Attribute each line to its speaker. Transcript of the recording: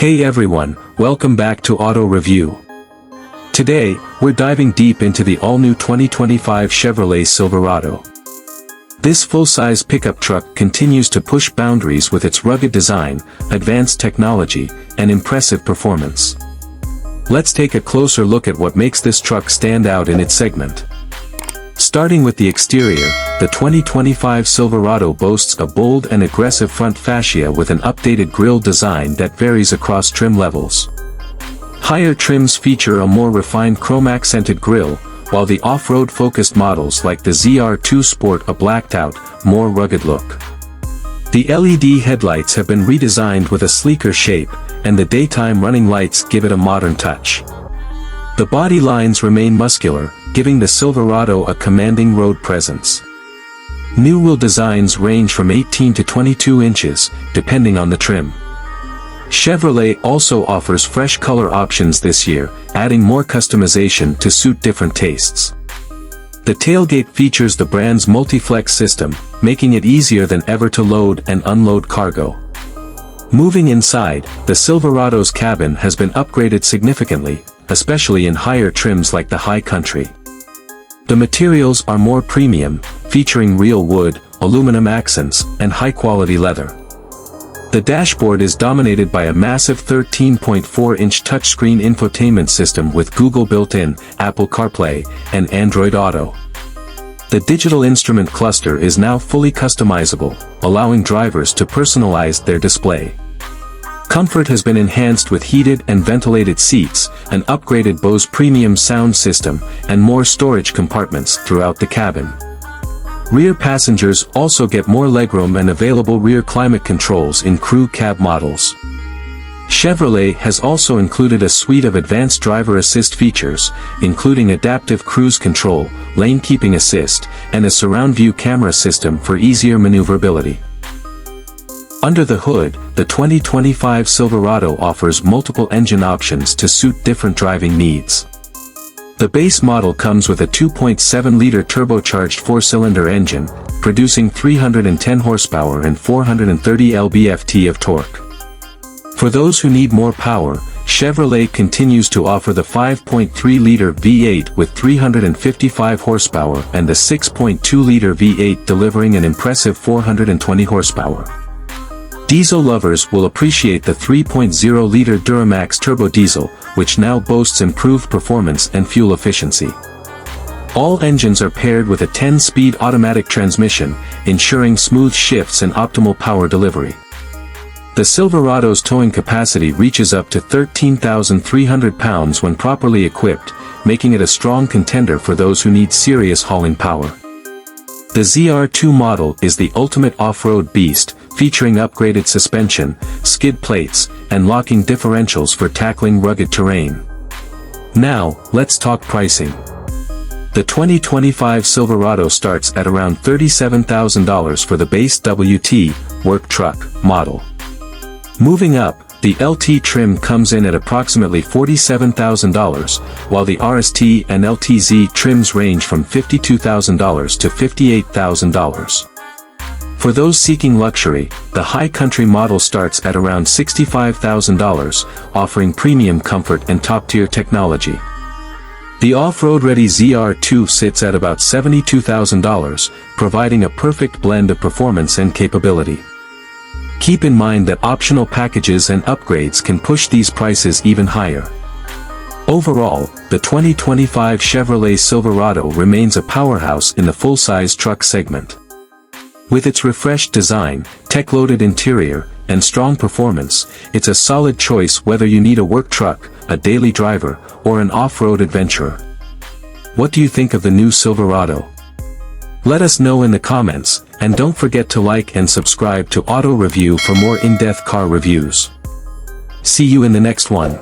Speaker 1: Hey everyone, welcome back to Auto Review. Today, we're diving deep into the all-new 2025 Chevrolet Silverado. This full-size pickup truck continues to push boundaries with its rugged design, advanced technology, and impressive performance. Let's take a closer look at what makes this truck stand out in its segment. Starting with the exterior, the 2025 Silverado boasts a bold and aggressive front fascia with an updated grille design that varies across trim levels. Higher trims feature a more refined chrome-accented grille, while the off-road focused models like the r5u sport a blacked-out, more rugged look. The LED headlights have been redesigned with a sleeker shape, and the daytime running lights give it a modern touch. The body lines remain muscular, giving the Silverado a commanding road presence. New wheel designs range from 18 to 22 inches, depending on the trim. Chevrolet also offers fresh color options this year, adding more customization to suit different tastes. The tailgate features the brand's multi-flex system, making it easier than ever to load and unload cargo. Moving inside, the Silverado's cabin has been upgraded significantly, especially in higher trims like the High Country. The materials are more premium, featuring real wood, aluminum accents, and high-quality leather. The dashboard is dominated by a massive 13.4-inch touchscreen infotainment system with Google built-in, Apple CarPlay, and Android Auto. The digital instrument cluster is now fully customizable, allowing drivers to personalize their display. Comfort has been enhanced with heated and ventilated seats, an upgraded Bose premium sound system, and more storage compartments throughout the cabin. Rear passengers also get more legroom and available rear climate controls in crew cab models. Chevrolet has also included a suite of advanced driver assist features, including adaptive cruise control, lane keeping assist, and a surround view camera system for easier maneuverability. Under the hood, the 2025 Silverado offers multiple engine options to suit different driving needs. The base model comes with a 2.7-liter turbocharged four-cylinder engine, producing 310 horsepower and 430 lb-ft of torque. For those who need more power, Chevrolet continues to offer the 5.3-liter V8 with 355 horsepower and the 6.2-liter V8 delivering an impressive 420 horsepower. Diesel lovers will appreciate the 3.0-liter Duramax turbo diesel, which now boasts improved performance and fuel efficiency. All engines are paired with a 10-speed automatic transmission, ensuring smooth shifts and optimal power delivery. The Silverado's towing capacity reaches up to 13,300 pounds when properly equipped, making it a strong contender for those who need serious hauling power. The r5u model is the ultimate off-road beast, featuring upgraded suspension, skid plates, and locking differentials for tackling rugged terrain. Now, let's talk pricing. The 2025 Silverado starts at around $37,000 for the base WT, work truck, model. Moving up, the LT trim comes in at approximately $47,000, while the RST and LTZ trims range from $52,000 to $58,000. For those seeking luxury, the High Country model starts at around $65,000, offering premium comfort and top-tier technology. The off-road-ready r5u sits at about $72,000, providing a perfect blend of performance and capability. Keep in mind that optional packages and upgrades can push these prices even higher. Overall, the 2025 Chevrolet Silverado remains a powerhouse in the full-size truck segment. With its refreshed design, tech-loaded interior, and strong performance, it's a solid choice whether you need a work truck, a daily driver, or an off-road adventurer. What do you think of the new Silverado? Let us know in the comments, and don't forget to like and subscribe to Auto Review for more in-depth car reviews. See you in the next one.